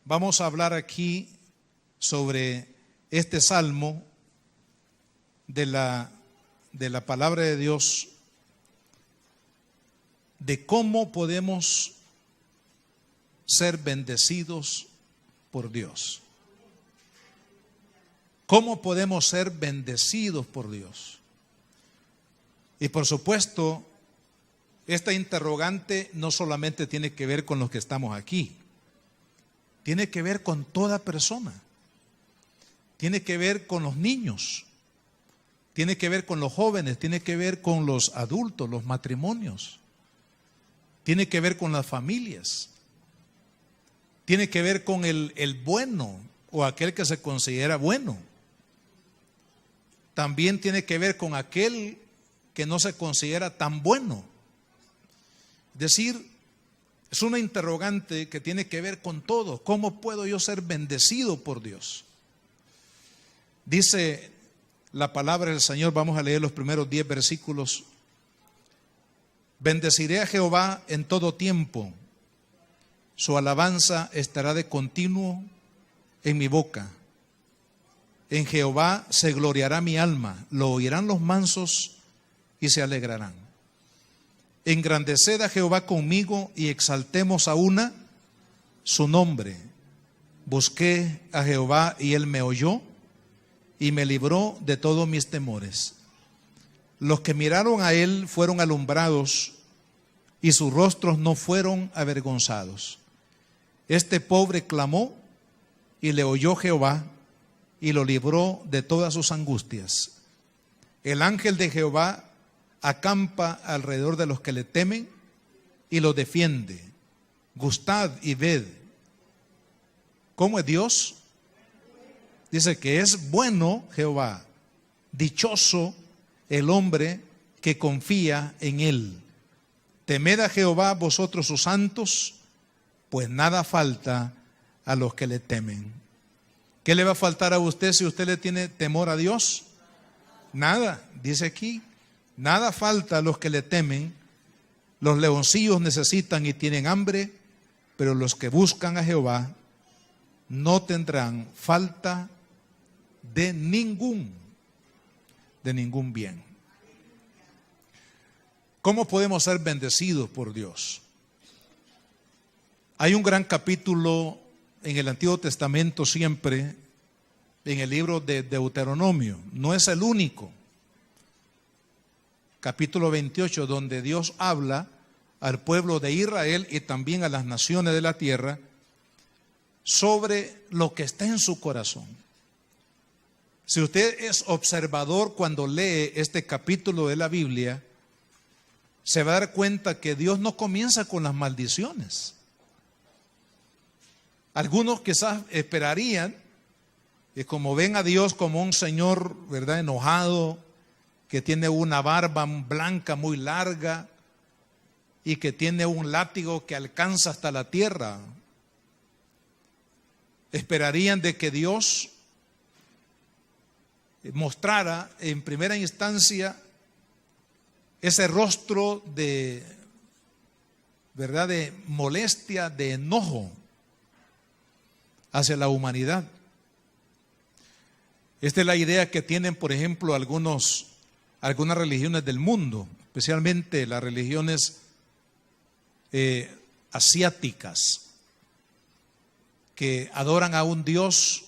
Vamos a hablar aquí sobre este salmo de la palabra de Dios, de cómo podemos ser bendecidos por Dios. ¿Cómo podemos ser bendecidos por Dios? Y por supuesto, esta interrogante no solamente tiene que ver con los que estamos aquí, tiene que ver con toda persona, tiene que ver con los niños, tiene que ver con los jóvenes, tiene que ver con los adultos, los matrimonios, tiene que ver con las familias, tiene que ver con el bueno o aquel que se considera bueno. También tiene que ver con aquel que no se considera tan bueno. Es decir, es una interrogante que tiene que ver con todo. ¿Cómo puedo yo ser bendecido por Dios? Dice la palabra del Señor, vamos a leer los primeros 10 versículos. Bendeciré a Jehová en todo tiempo. Su alabanza estará de continuo en mi boca. En Jehová se gloriará mi alma. Lo oirán los mansos y se alegrarán. Engrandeced a Jehová conmigo y exaltemos a una su nombre. Busqué a Jehová y él me oyó y me libró de todos mis temores. Los que miraron a él fueron alumbrados y sus rostros no fueron avergonzados. Este pobre clamó y le oyó Jehová y lo libró de todas sus angustias. El ángel de Jehová acampa alrededor de los que le temen y los defiende. Gustad y ved. ¿Cómo es Dios? Dice que es bueno Jehová, dichoso el hombre que confía en él. Temed a Jehová vosotros sus santos, pues nada falta a los que le temen. ¿Qué le va a faltar a usted si usted le tiene temor a Dios? Nada, dice aquí. Nada falta a los que le temen. Los leoncillos necesitan y tienen hambre, pero los que buscan a Jehová no tendrán falta de ningún bien. ¿Cómo podemos ser bendecidos por Dios? Hay un gran capítulo en el Antiguo Testamento siempre, en el libro de Deuteronomio. No es el único. Capítulo 28, donde Dios habla al pueblo de Israel y también a las naciones de la tierra sobre lo que está en su corazón. Si usted es observador cuando lee este capítulo de la Biblia, se va a dar cuenta que Dios no comienza con las maldiciones. Algunos quizás esperarían que como ven a Dios como un señor, ¿verdad?, enojado, que tiene una barba blanca muy larga y que tiene un látigo que alcanza hasta la tierra. Esperarían de que Dios mostrara en primera instancia ese rostro de, ¿verdad?, de molestia, de enojo hacia la humanidad. Esta es la idea que tienen, por ejemplo, algunas religiones del mundo, especialmente las religiones asiáticas, que adoran a un Dios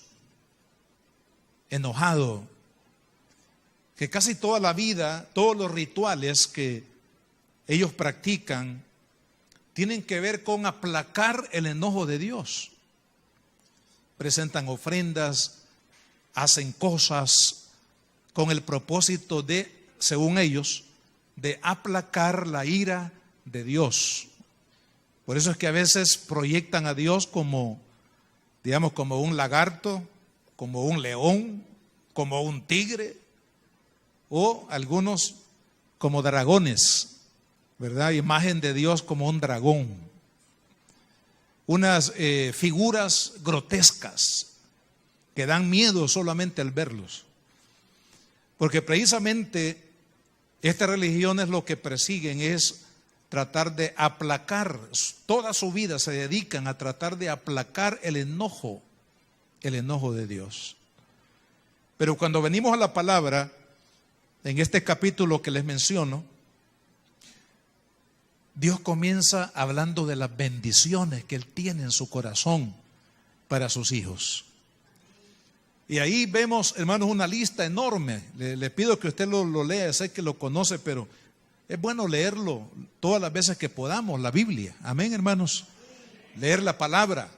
enojado, que casi toda la vida, todos los rituales que ellos practican tienen que ver con aplacar el enojo de Dios. Presentan ofrendas, hacen cosas con el propósito de, según ellos, de aplacar la ira de Dios. Por eso es que a veces proyectan a Dios como, digamos, como un lagarto, como un león, como un tigre, o algunos como dragones, ¿verdad? Imagen de Dios como un dragón. Unas figuras grotescas que dan miedo solamente al verlos. Porque precisamente Estas religiones lo que persiguen es tratar de aplacar, toda su vida se dedican a tratar de aplacar el enojo de Dios. Pero cuando venimos a la palabra, en este capítulo que les menciono, Dios comienza hablando de las bendiciones que Él tiene en su corazón para sus hijos. Y ahí vemos, hermanos, una lista enorme. Le pido que usted lo lea, sé que lo conoce, pero es bueno leerlo todas las veces que podamos, la Biblia. Amén, hermanos. Leer la palabra.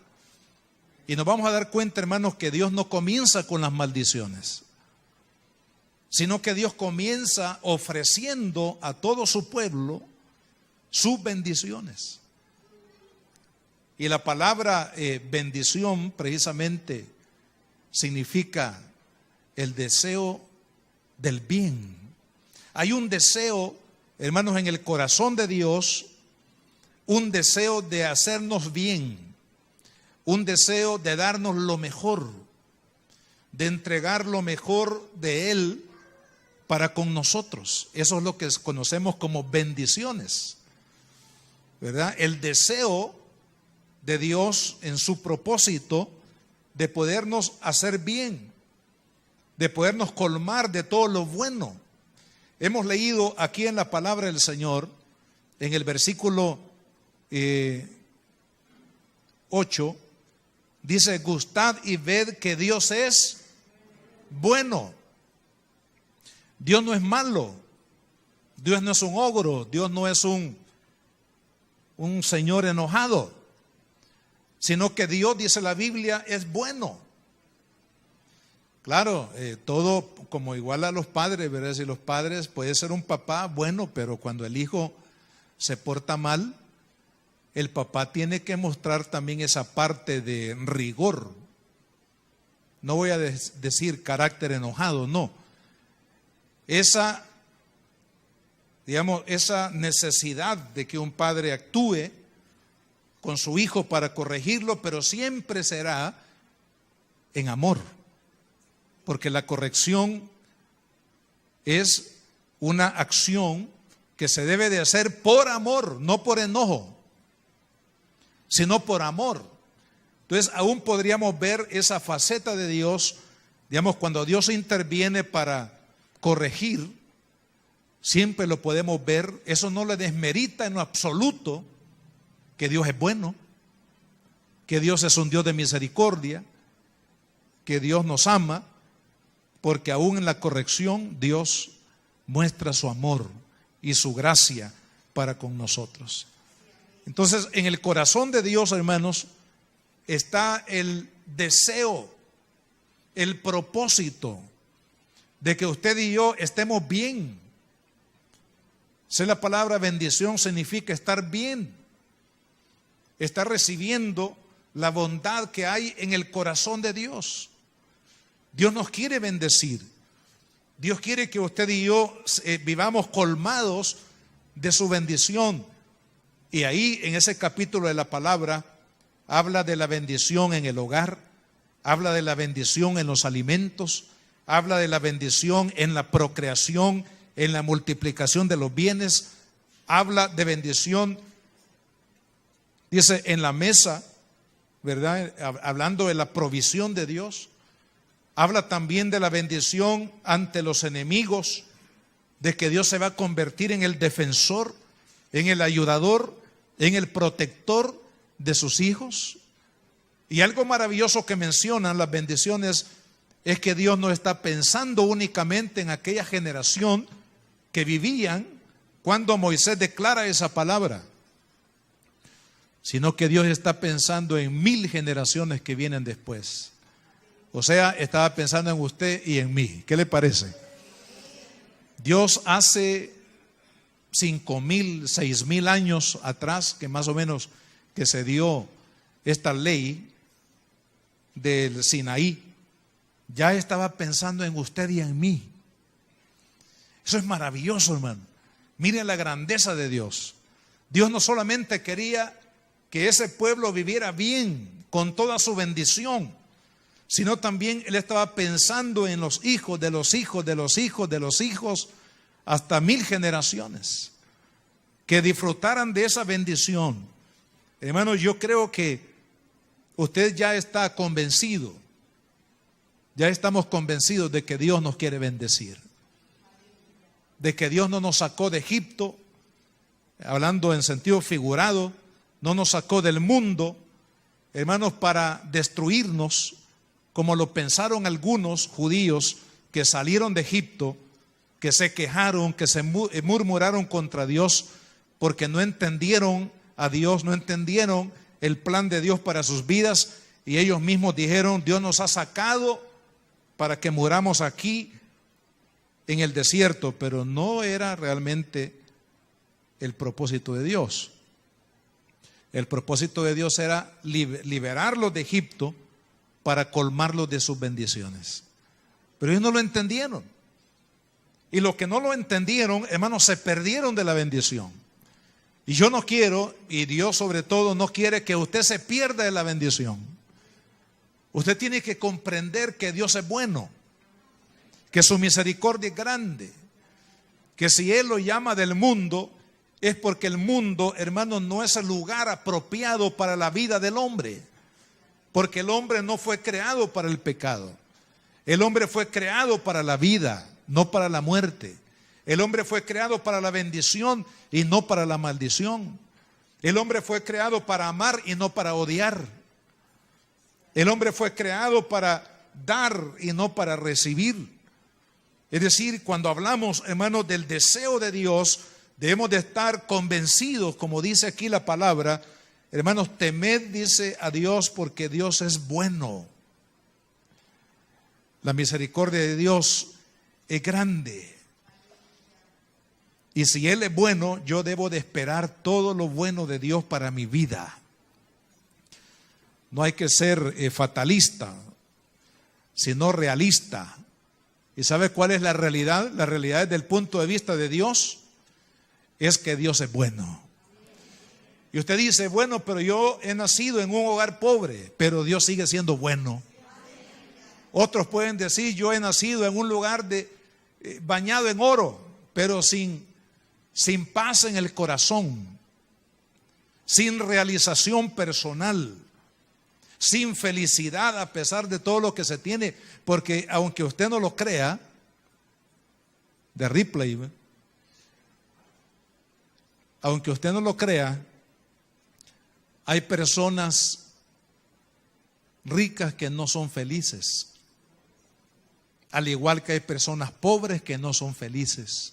Y nos vamos a dar cuenta, hermanos, que Dios no comienza con las maldiciones, sino que Dios comienza ofreciendo a todo su pueblo sus bendiciones. Y la palabra bendición precisamente significa el deseo del bien. Hay un deseo, hermanos, en el corazón de Dios, un deseo de hacernos bien, un deseo de darnos lo mejor, de entregar lo mejor de Él para con nosotros. Eso es lo que conocemos como bendiciones, ¿verdad? El deseo de Dios en su propósito de podernos hacer bien, de podernos colmar de todo lo bueno. Hemos leído aquí en la palabra del Señor, en el versículo 8, dice: gustad y ved que Dios es bueno. Dios no es malo, Dios no es un ogro, Dios no es un señor enojado, sino que Dios, dice la Biblia, es bueno. Claro, todo como igual a los padres, ¿verdad? Si los padres, puede ser un papá bueno, pero cuando el hijo se porta mal, el papá tiene que mostrar también esa parte de rigor. No voy a decir carácter enojado, no. Esa necesidad de que un padre actúe con su hijo para corregirlo, pero siempre será en amor, porque la corrección es una acción que se debe de hacer por amor, no por enojo, sino por amor. Entonces aún podríamos ver esa faceta de Dios, digamos, cuando Dios interviene para corregir, siempre lo podemos ver. Eso no le desmerita en lo absoluto que Dios es bueno, que Dios es un Dios de misericordia, que Dios nos ama, porque aún en la corrección Dios muestra su amor y su gracia para con nosotros. Entonces, en el corazón de Dios, hermanos, está el deseo, el propósito de que usted y yo estemos bien. Sé la palabra bendición significa estar bien, estar recibiendo la bondad que hay en el corazón de Dios. Dios nos quiere bendecir. Dios quiere que usted y yo vivamos colmados de su bendición. Y ahí en ese capítulo de la palabra habla de la bendición en el hogar, habla de la bendición en los alimentos, habla de la bendición en la procreación, en la multiplicación de los bienes, habla de bendición, dice, en la mesa, ¿verdad? Hablando de la provisión de Dios. Habla también de la bendición ante los enemigos, de que Dios se va a convertir en el defensor, en el ayudador, en el protector de sus hijos. Y algo maravilloso que mencionan las bendiciones es que Dios no está pensando únicamente en aquella generación que vivían cuando Moisés declara esa palabra, sino que Dios está pensando en 1000 generaciones que vienen después. O sea, estaba pensando en usted y en mí. ¿Qué le parece? Dios hace 5000, 6000 años atrás, que más o menos que se dio esta ley del Sinaí, ya estaba pensando en usted y en mí. Eso es maravilloso, hermano. Miren la grandeza de Dios. Dios no solamente quería que ese pueblo viviera bien, con toda su bendición, sino también Él estaba pensando en los hijos de los hijos de los hijos de los hijos, hasta 1000 generaciones, que disfrutaran de esa bendición. Hermanos, yo creo que usted ya está convencido, ya estamos convencidos de que Dios nos quiere bendecir, de que Dios no nos sacó de Egipto, hablando en sentido figurado, no nos sacó del mundo, hermanos, para destruirnos, como lo pensaron algunos judíos que salieron de Egipto, que se quejaron, que se murmuraron contra Dios, porque no entendieron a Dios, no entendieron el plan de Dios para sus vidas, y ellos mismos dijeron: Dios nos ha sacado para que muramos aquí en el desierto, pero no era realmente el propósito de Dios. El propósito de Dios era liberarlos de Egipto para colmarlos de sus bendiciones. Pero ellos no lo entendieron. Y los que no lo entendieron, hermanos, se perdieron de la bendición. Y yo no quiero, y Dios sobre todo no quiere, que usted se pierda de la bendición. Usted tiene que comprender que Dios es bueno, que su misericordia es grande, que si Él lo llama del mundo, es porque el mundo, hermanos, no es el lugar apropiado para la vida del hombre, porque el hombre no fue creado para el pecado. El hombre fue creado para la vida, no para la muerte. El hombre fue creado para la bendición y no para la maldición. El hombre fue creado para amar y no para odiar. El hombre fue creado para dar y no para recibir. Es decir, cuando hablamos, hermanos, del deseo de Dios, debemos de estar convencidos, como dice aquí la palabra, hermanos, temed, dice, a Dios, porque Dios es bueno. La misericordia de Dios es grande. Y si Él es bueno, yo debo de esperar todo lo bueno de Dios para mi vida. No hay que ser fatalista, sino realista. ¿Y sabe cuál es la realidad? La realidad desde el punto de vista de Dios es que Dios es bueno. Y usted dice: bueno, pero yo he nacido en un hogar pobre, pero Dios sigue siendo bueno. Otros pueden decir: yo he nacido en un lugar bañado en oro, pero sin paz en el corazón, sin realización personal, sin felicidad a pesar de todo lo que se tiene. Porque aunque usted no lo crea, de Ripley, aunque usted no lo crea, hay personas ricas que no son felices, al igual que hay personas pobres que no son felices.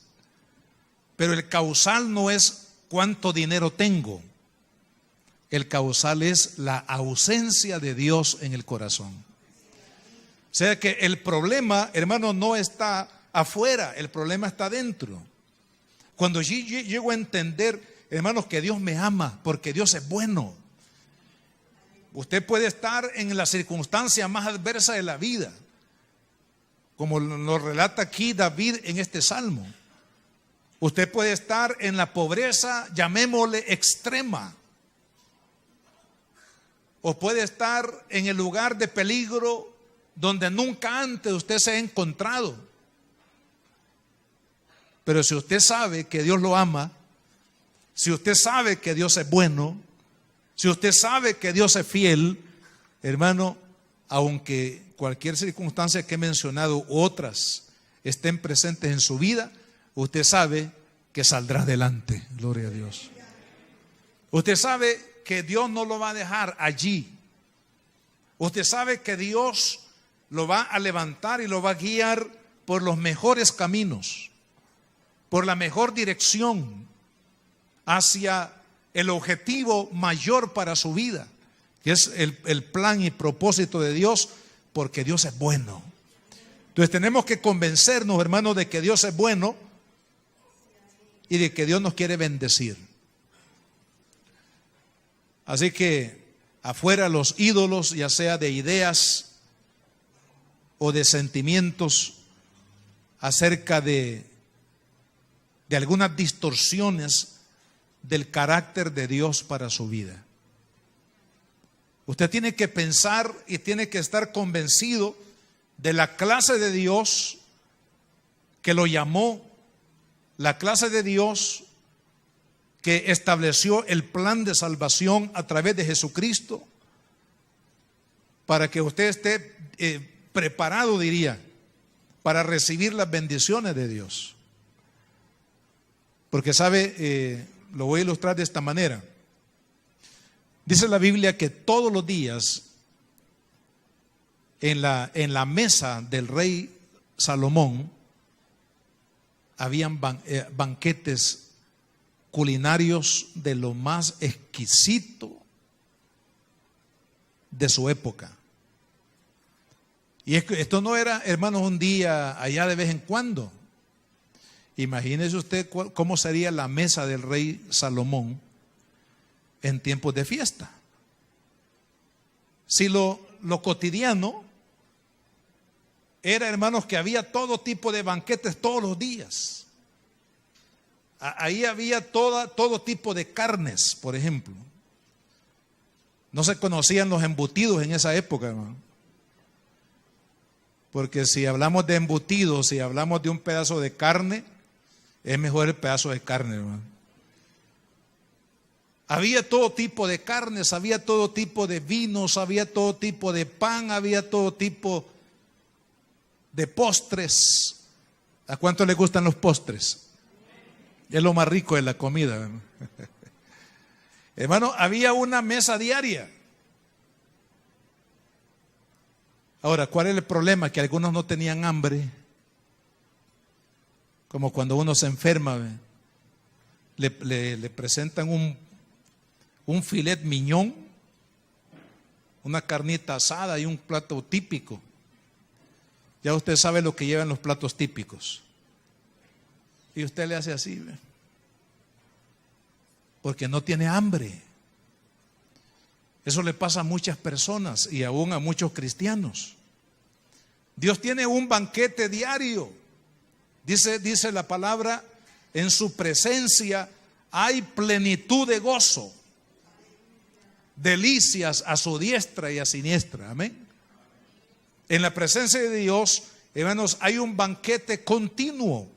Pero el causal no es cuánto dinero tengo. El causal es la ausencia de Dios en el corazón. O sea que el problema, hermano, no está afuera, el problema está dentro. Cuando yo llego a entender, hermanos, que Dios me ama, porque Dios es bueno. Usted puede estar en la circunstancia más adversa de la vida, como nos relata aquí David en este salmo. Usted puede estar en la pobreza, llamémosle extrema, o puede estar en el lugar de peligro donde nunca antes usted se ha encontrado. Pero si usted sabe que Dios lo ama, si usted sabe que Dios es bueno, si usted sabe que Dios es fiel, hermano, aunque cualquier circunstancia que he mencionado u otras estén presentes en su vida, usted sabe que saldrá adelante. Gloria a Dios. Usted sabe que Dios no lo va a dejar allí. Usted sabe que Dios lo va a levantar y lo va a guiar por los mejores caminos, por la mejor dirección, hacia el objetivo mayor para su vida, que es el plan y propósito de Dios, porque Dios es bueno. Entonces tenemos que convencernos, hermanos, de que Dios es bueno y de que Dios nos quiere bendecir. Así que afuera los ídolos, ya sea de ideas o de sentimientos acerca de algunas distorsiones del carácter de Dios para su vida. Usted tiene que pensar y tiene que estar convencido de la clase de Dios que lo llamó, la clase de Dios que estableció el plan de salvación a través de Jesucristo, para que usted esté preparado, diría, para recibir las bendiciones de Dios. Porque sabe, lo voy a ilustrar de esta manera. Dice la Biblia que todos los días en la mesa del rey Salomón habían banquetes culinarios de lo más exquisito de su época. Y esto no era, hermanos, un día allá de vez en cuando. Imagínese usted cómo sería la mesa del rey Salomón en tiempos de fiesta. Si lo cotidiano era, hermanos, que había todo tipo de banquetes todos los días. Ahí había todo tipo de carnes, por ejemplo. No se conocían los embutidos en esa época, hermano. Porque si hablamos de embutidos, si hablamos de un pedazo de carne, es mejor el pedazo de carne, hermano. Había todo tipo de carnes, había todo tipo de vinos, había todo tipo de pan, había todo tipo de postres. ¿A cuánto le gustan los postres? Es lo más rico de la comida, hermano. Hermano, había una mesa diaria. Ahora, ¿cuál es el problema? Que algunos no tenían hambre. Como cuando uno se enferma, le presentan un filet mignon, una carnita asada y un plato típico. Ya usted sabe lo que llevan los platos típicos. Y usted le hace así, porque no tiene hambre. Eso le pasa a muchas personas y aún a muchos cristianos. Dios tiene un banquete diario. Dice la palabra, en su presencia hay plenitud de gozo, delicias a su diestra y a siniestra. Amén. En la presencia de Dios, hermanos, hay un banquete continuo.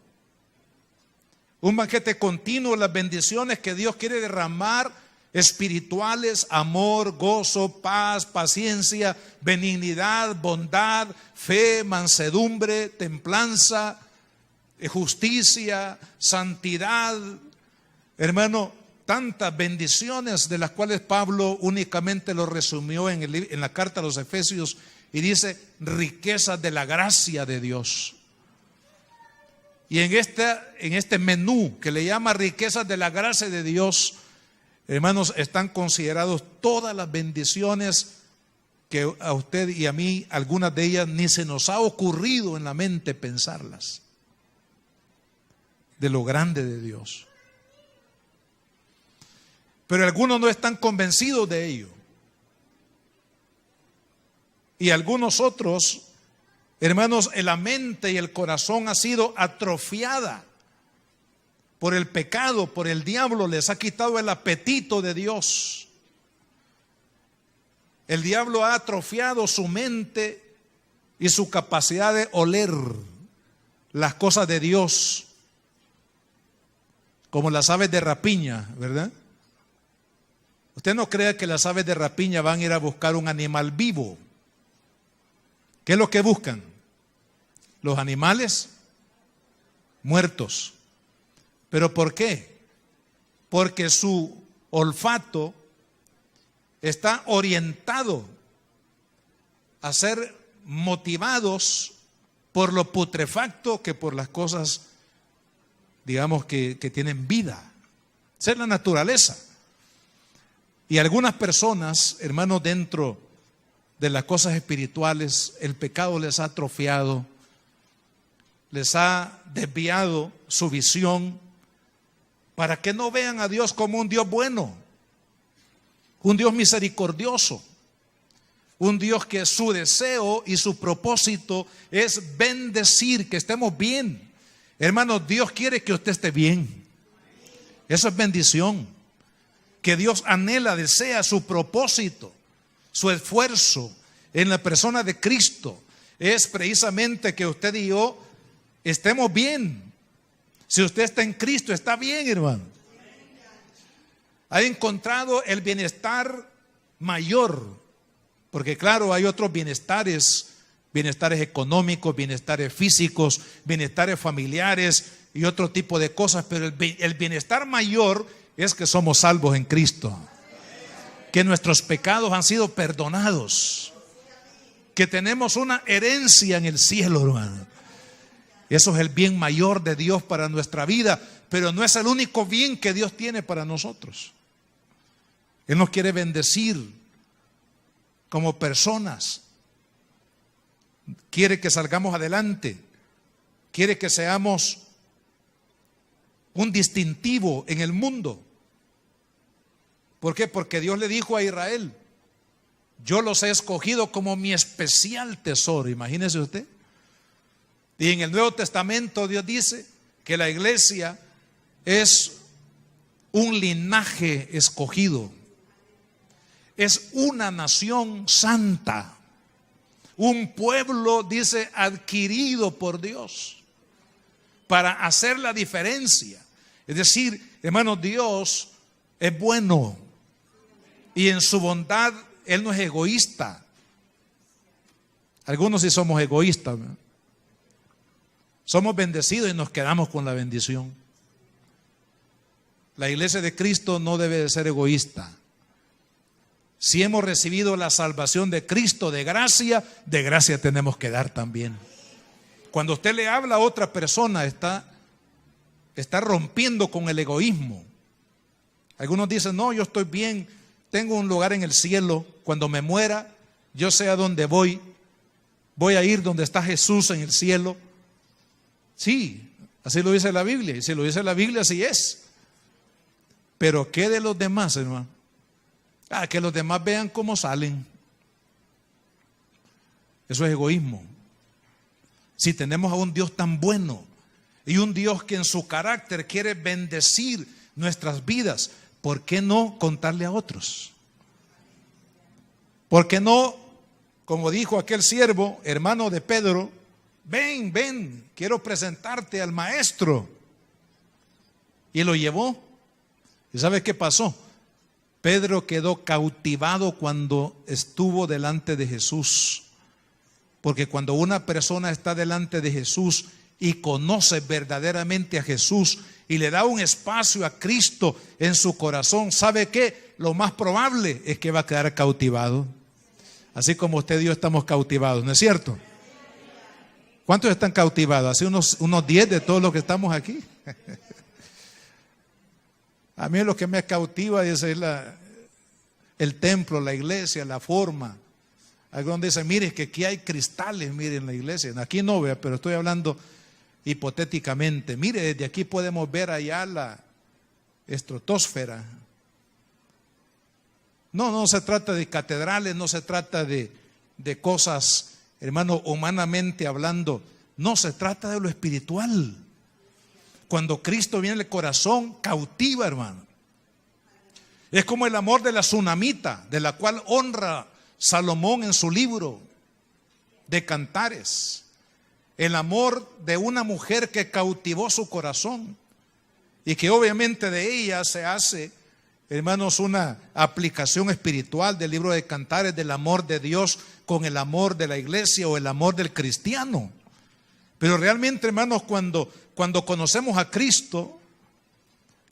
Un banquete continuo, las bendiciones que Dios quiere derramar, espirituales, amor, gozo, paz, paciencia, benignidad, bondad, fe, mansedumbre, templanza, justicia, santidad. Hermano, tantas bendiciones de las cuales Pablo únicamente lo resumió en la carta a los Efesios y dice riquezas de la gracia de Dios. Y en este menú que le llama riquezas de la gracia de Dios, hermanos, están considerados todas las bendiciones que a usted y a mí, algunas de ellas ni se nos ha ocurrido en la mente pensarlas, de lo grande de Dios. Pero algunos no están convencidos de ello. Y algunos otros, hermanos, la mente y el corazón ha sido atrofiada por el pecado, por el diablo. Les ha quitado el apetito de Dios. El diablo ha atrofiado su mente y su capacidad de oler las cosas de Dios, como las aves de rapiña, ¿verdad? Usted no crea que las aves de rapiña van a ir a buscar un animal vivo. ¿Qué es lo que buscan? Los animales muertos. ¿Pero por qué? Porque su olfato está orientado a ser motivados por lo putrefacto que por las cosas, digamos, que tienen vida. Esa es la naturaleza. Y algunas personas, hermanos, dentro de las cosas espirituales, el pecado les ha atrofiado, les ha desviado su visión, para que no vean a Dios como un Dios bueno, un Dios misericordioso, un Dios que su deseo y su propósito es bendecir, que estemos bien. Hermanos, Dios quiere que usted esté bien. Eso es bendición. Que Dios anhela, desea, su propósito, su esfuerzo en la persona de Cristo es precisamente que usted y yo estemos bien. Si usted está en Cristo, está bien, hermano. Ha encontrado el bienestar mayor, porque claro, hay otros bienestares económicos, bienestares físicos, bienestares familiares y otro tipo de cosas, pero el bienestar mayor es que somos salvos en Cristo, que nuestros pecados han sido perdonados, que tenemos una herencia en el cielo, hermano. Eso es el bien mayor de Dios para nuestra vida, pero no es el único bien que Dios tiene para nosotros. Él nos quiere bendecir como personas, quiere que salgamos adelante, quiere que seamos un distintivo en el mundo. ¿Por qué? Porque Dios le dijo a Israel: yo los he escogido como mi especial tesoro. Imagínese usted. Y en el Nuevo Testamento Dios dice que la iglesia es un linaje escogido, es una nación santa, un pueblo, dice, adquirido por Dios para hacer la diferencia. Es decir, hermanos, Dios es bueno y en su bondad Él no es egoísta. Algunos sí somos egoístas, ¿verdad? Somos bendecidos y nos quedamos con la bendición. La iglesia de Cristo no debe de ser egoísta. Si hemos recibido la salvación de Cristo de gracia tenemos que dar también. Cuando usted le habla a otra persona, está rompiendo con el egoísmo. Algunos dicen: no, yo estoy bien, tengo un lugar en el cielo, cuando me muera, yo sé a dónde voy a ir donde está Jesús en el cielo. Sí, así lo dice la Biblia, y si lo dice la Biblia, así es. Pero ¿qué de los demás, hermano? Que los demás vean cómo salen. Eso es egoísmo. Si tenemos a un Dios tan bueno y un Dios que en su carácter quiere bendecir nuestras vidas, ¿por qué no contarle a otros? ¿Por qué no, como dijo aquel siervo, hermano de Pedro: ven, quiero presentarte al maestro? Y lo llevó. ¿Y sabe qué pasó? Pedro quedó cautivado cuando estuvo delante de Jesús. Porque cuando una persona está delante de Jesús y conoce verdaderamente a Jesús y le da un espacio a Cristo en su corazón, ¿sabe qué? Lo más probable es que va a quedar cautivado. Así como usted y yo estamos cautivados, ¿no es cierto? ¿Cuántos están cautivados? Así unos 10 de todos los que estamos aquí. A mí lo que me cautiva es el templo, la iglesia, la forma. Algunos dicen: mire, que aquí hay cristales, mire, en la iglesia. Aquí no vea, pero estoy hablando hipotéticamente. Mire, desde aquí podemos ver allá la estratosfera. No se trata de catedrales, no se trata de cosas, hermano, humanamente hablando. No, se trata de lo espiritual. Cuando Cristo viene al corazón, cautiva, hermano. Es como el amor de la tsunamita, de la cual honra Salomón en su libro de Cantares. El amor de una mujer que cautivó su corazón y que obviamente de ella se hace, hermanos, una aplicación espiritual del libro de Cantares, del amor de Dios con el amor de la iglesia o el amor del cristiano. Pero realmente, hermanos, cuando conocemos a Cristo,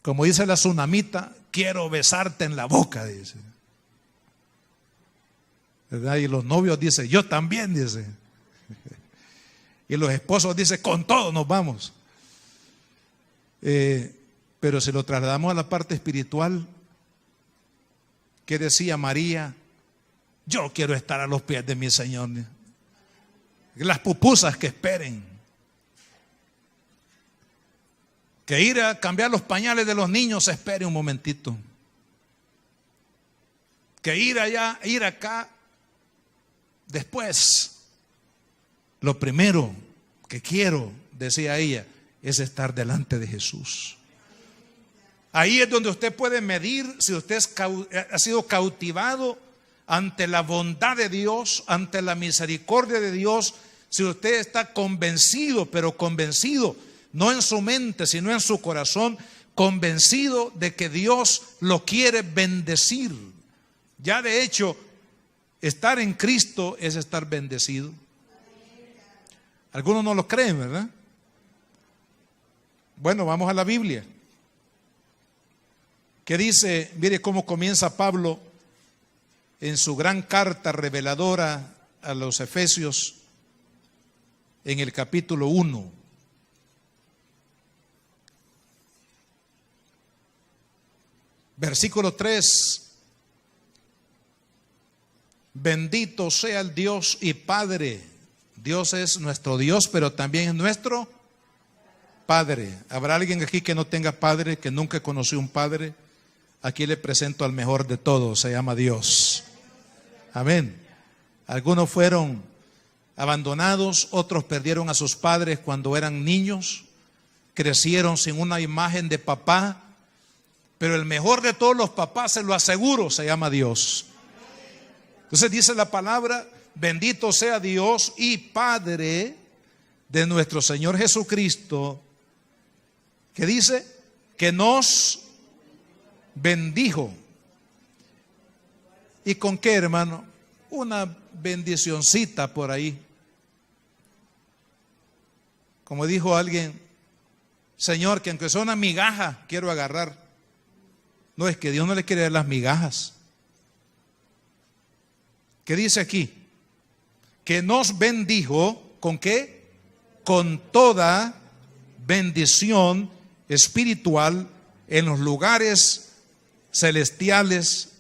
como dice la tsunamita: quiero besarte en la boca, dice. ¿Verdad? Y los novios dicen: yo también, dice. Y los esposos dicen: con todo nos vamos. Pero si lo trasladamos a la parte espiritual, ¿qué decía María? Yo quiero estar a los pies de mi Señor. Las pupusas que esperen. Que ir a cambiar los pañales de los niños, espere un momentito. Que ir allá, ir acá, después. Lo primero que quiero, decía ella, es estar delante de Jesús. Ahí es donde usted puede medir si usted ha sido cautivado ante la bondad de Dios, ante la misericordia de Dios, si usted está convencido, pero convencido no en su mente, sino en su corazón, convencido de que Dios lo quiere bendecir. Ya de hecho, estar en Cristo es estar bendecido. Algunos no lo creen, ¿verdad? Bueno, vamos a la Biblia. Que dice, mire cómo comienza Pablo en su gran carta reveladora a los Efesios, en el capítulo 1. Versículo 3. Bendito sea el Dios y Padre. Dios es nuestro Dios, pero también es nuestro Padre. ¿Habrá alguien aquí que no tenga padre, que nunca conoció un padre? Aquí le presento al mejor de todos, se llama Dios. Amén. Algunos fueron abandonados, otros perdieron a sus padres cuando eran niños, crecieron sin una imagen de papá, pero el mejor de todos los papás, se lo aseguro, se llama Dios. Entonces dice la palabra, bendito sea Dios y Padre de nuestro Señor Jesucristo, que dice que nos bendijo. ¿Y con qué, hermano? Una bendicioncita por ahí. Como dijo alguien, Señor, que aunque sea una migaja, quiero agarrar. No, es que Dios no le quiere dar las migajas. ¿Qué dice aquí? Que nos bendijo, ¿con qué? Con toda bendición espiritual en los lugares celestiales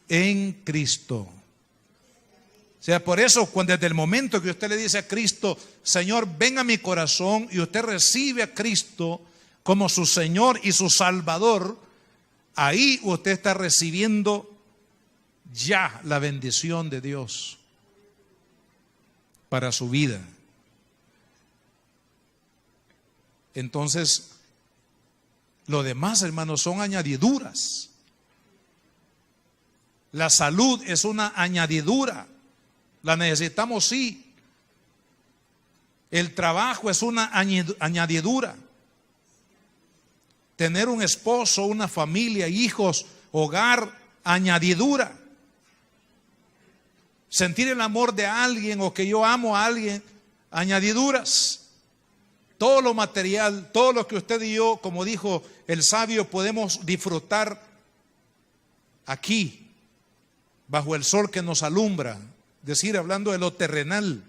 en Cristo. O sea, por eso, cuando desde el momento que usted le dice a Cristo, Señor, ven a mi corazón, y usted recibe a Cristo como su Señor y su Salvador, ahí usted está recibiendo ya la bendición de Dios para su vida. Entonces, lo demás, hermanos, son añadiduras. La salud es una añadidura. La necesitamos, sí. El trabajo es una añadidura. Tener un esposo, una familia, hijos, hogar, añadidura. Sentir el amor de alguien o que yo amo a alguien, añadiduras. Todo lo material, todo lo que usted y yo, como dijo el sabio, podemos disfrutar aquí, bajo el sol que nos alumbra. Es decir, hablando de lo terrenal,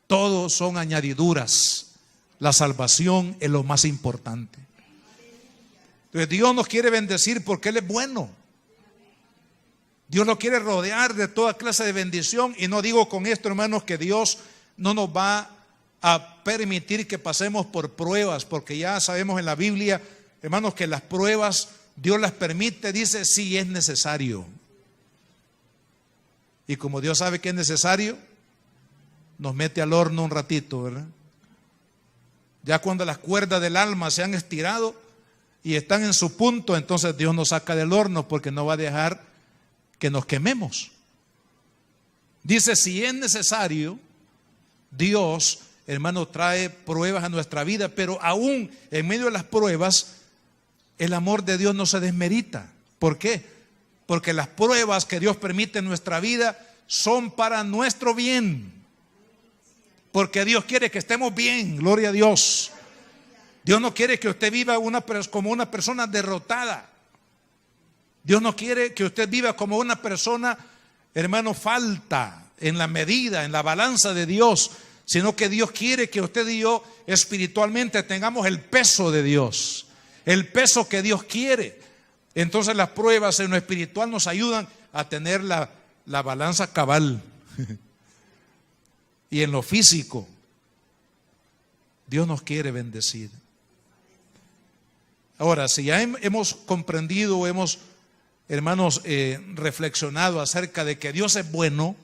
todos son añadiduras. La salvación es lo más importante. Entonces Dios nos quiere bendecir porque Él es bueno. Dios nos quiere rodear de toda clase de bendición. Y no digo con esto, hermanos, que Dios no nos va a permitir que pasemos por pruebas, porque ya sabemos en la Biblia, hermanos, que las pruebas Dios las permite, dice, si es necesario. Y como Dios sabe que es necesario, nos mete al horno un ratito, ¿verdad? Ya cuando las cuerdas del alma se han estirado y están en su punto, entonces Dios nos saca del horno, porque no va a dejar que nos quememos. Dice, si es necesario, Dios, hermano, trae pruebas a nuestra vida, pero aún en medio de las pruebas, el amor de Dios no se desmerita. ¿Por qué? Porque las pruebas que Dios permite en nuestra vida son para nuestro bien. Porque Dios quiere que estemos bien, gloria a Dios. Dios no quiere que usted viva como una persona derrotada. Dios no quiere que usted viva como una persona, hermano, falta en la medida, en la balanza de Dios, sino que Dios quiere que usted y yo espiritualmente tengamos el peso de Dios, el peso que Dios quiere. Entonces las pruebas en lo espiritual nos ayudan a tener la balanza cabal. Y en lo físico, Dios nos quiere bendecir. Ahora, si ya hemos comprendido, hemos, hermanos, reflexionado acerca de que Dios es bueno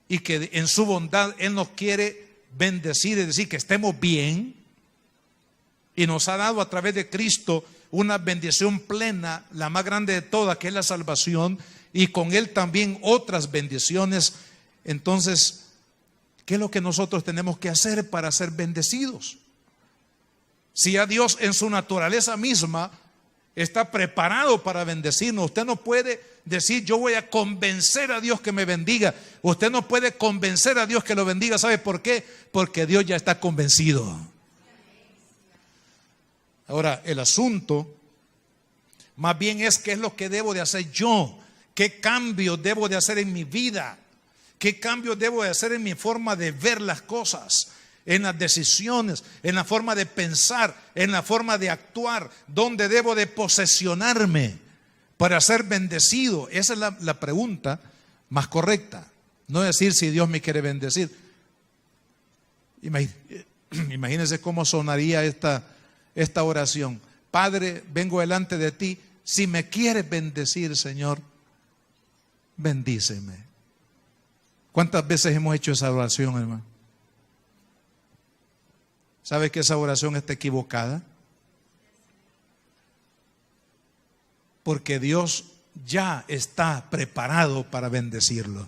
y que en su bondad Él nos quiere bendecir, es decir, que estemos bien, y nos ha dado a través de Cristo una bendición plena, la más grande de todas, que es la salvación, y con Él también otras bendiciones. Entonces, ¿qué es lo que nosotros tenemos que hacer para ser bendecidos? Si ya Dios en su naturaleza misma está preparado para bendecirnos. Usted no puede decir yo voy a convencer a Dios que me bendiga. Usted no puede convencer a Dios que lo bendiga. ¿Sabe por qué? Porque Dios ya está convencido. Ahora, el asunto más bien es qué es lo que debo de hacer yo. ¿Qué cambios debo de hacer en mi vida? ¿Qué cambios debo de hacer en mi forma de ver las cosas? En las decisiones, en la forma de pensar, en la forma de actuar. ¿Dónde debo de posesionarme para ser bendecido? Esa es la pregunta más correcta. No decir si Dios me quiere bendecir. Imagínense cómo sonaría esta oración. Padre, vengo delante de ti. Si me quieres bendecir, Señor, bendíceme. ¿Cuántas veces hemos hecho esa oración, hermano? ¿Sabe que esa oración está equivocada? Porque Dios ya está preparado para bendecirlo.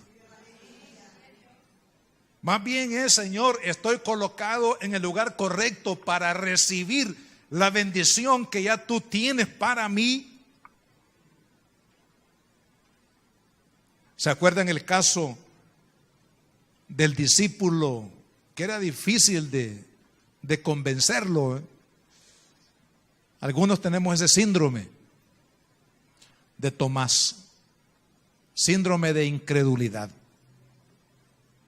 Más bien es, Señor, estoy colocado en el lugar correcto para recibir la bendición que ya tú tienes para mí. ¿Se acuerdan el caso del discípulo que era difícil de convencerlo? Algunos tenemos ese síndrome de Tomás, síndrome de incredulidad.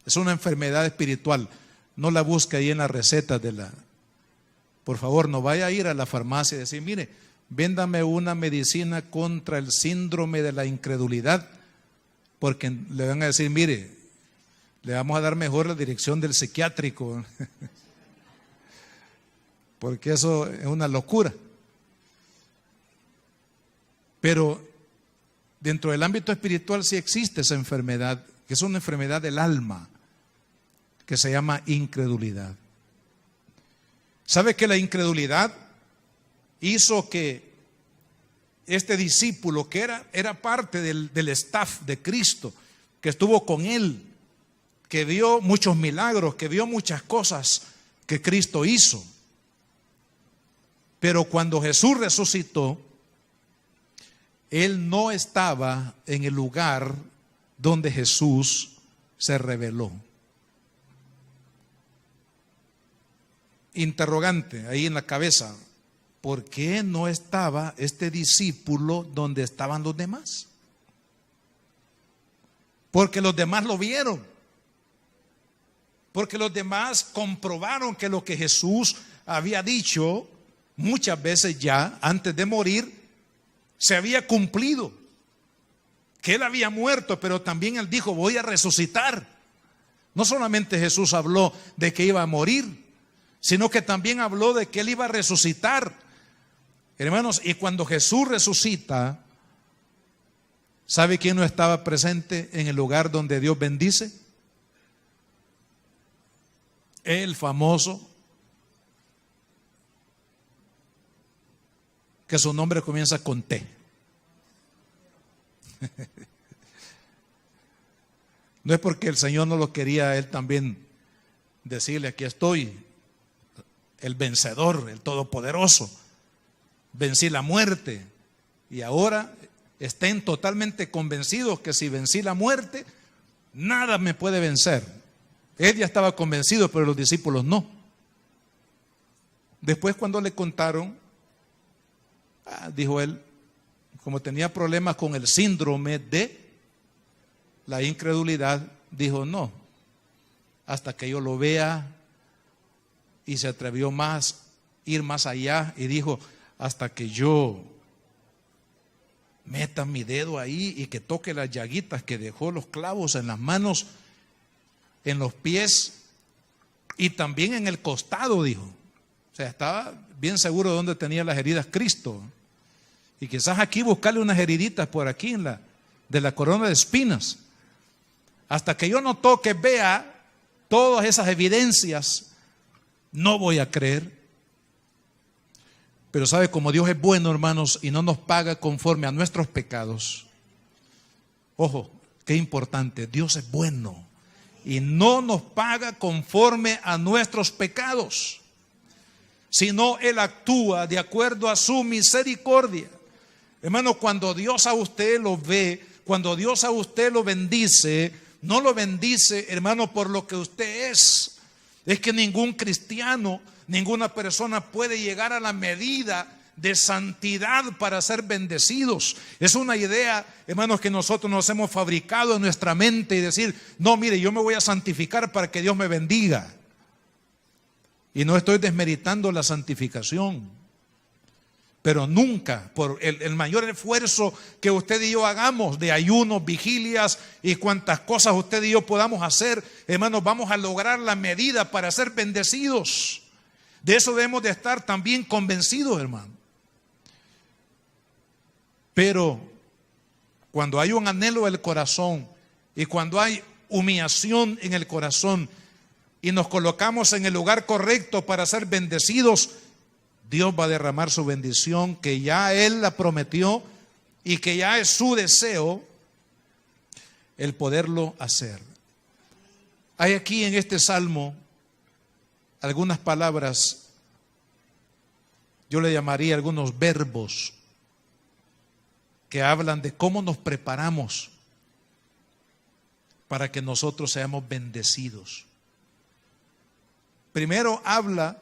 Es una enfermedad espiritual. No la busque ahí en la receta por favor, no vaya a ir a la farmacia y decir, mire, véndame una medicina contra el síndrome de la incredulidad, porque le van a decir, mire, le vamos a dar mejor la dirección del psiquiátrico, porque eso es una locura. Pero dentro del ámbito espiritual sí existe esa enfermedad, que es una enfermedad del alma, que se llama incredulidad. ¿Sabe que la incredulidad hizo que este discípulo, que era parte del staff de Cristo, que estuvo con él, que vio muchos milagros, que vio muchas cosas que Cristo hizo, pero cuando Jesús resucitó, él no estaba en el lugar donde Jesús se reveló? Interrogante ahí en la cabeza. ¿Por qué no estaba este discípulo donde estaban los demás? Porque los demás lo vieron. Porque los demás comprobaron que lo que Jesús había dicho muchas veces ya antes de morir se había cumplido. Que él había muerto, pero también él dijo, voy a resucitar. No solamente Jesús habló de que iba a morir, sino que también habló de que él iba a resucitar. Hermanos, y cuando Jesús resucita, ¿sabe quién no estaba presente en el lugar donde Dios bendice? El famoso, que su nombre comienza con T. No es porque el Señor no lo quería, él también decirle, aquí estoy, el vencedor, el todopoderoso, vencí la muerte, y ahora estén totalmente convencidos que si vencí la muerte, nada me puede vencer. Él ya estaba convencido, pero los discípulos no. Después, cuando le contaron, dijo él, como tenía problemas con el síndrome de la incredulidad, dijo, no, hasta que yo lo vea. Y se atrevió ir más allá y dijo, hasta que yo meta mi dedo ahí y que toque las llaguitas que dejó, los clavos en las manos, en los pies y también en el costado, dijo. O sea, estaba bien seguro de dónde tenía las heridas Cristo. Y quizás aquí buscarle unas heriditas por aquí de la corona de espinas. Hasta que yo no toque, vea todas esas evidencias, no voy a creer. Pero sabe, como Dios es bueno, hermanos, y no nos paga conforme a nuestros pecados. Ojo, qué importante, Dios es bueno y no nos paga conforme a nuestros pecados. sino Él actúa de acuerdo a su misericordia. Hermano, cuando Dios a usted lo ve, cuando Dios a usted lo bendice, no lo bendice, hermano, por lo que usted es. Es que ningún cristiano, ninguna persona puede llegar a la medida de santidad para ser bendecidos. Es una idea, hermanos, que nosotros nos hemos fabricado en nuestra mente y decir, no, mire, yo me voy a santificar para que Dios me bendiga. Y no estoy desmeritando la santificación, pero nunca, por el mayor esfuerzo que usted y yo hagamos de ayunos, vigilias y cuantas cosas usted y yo podamos hacer, hermanos, vamos a lograr la medida para ser bendecidos. De eso debemos de estar también convencidos, hermano. Pero cuando hay un anhelo del corazón y cuando hay humillación en el corazón y nos colocamos en el lugar correcto para ser bendecidos, Dios va a derramar su bendición que ya Él la prometió y que ya es su deseo el poderlo hacer. Hay aquí en este salmo algunas palabras, yo le llamaría algunos verbos que hablan de cómo nos preparamos para que nosotros seamos bendecidos. Primero habla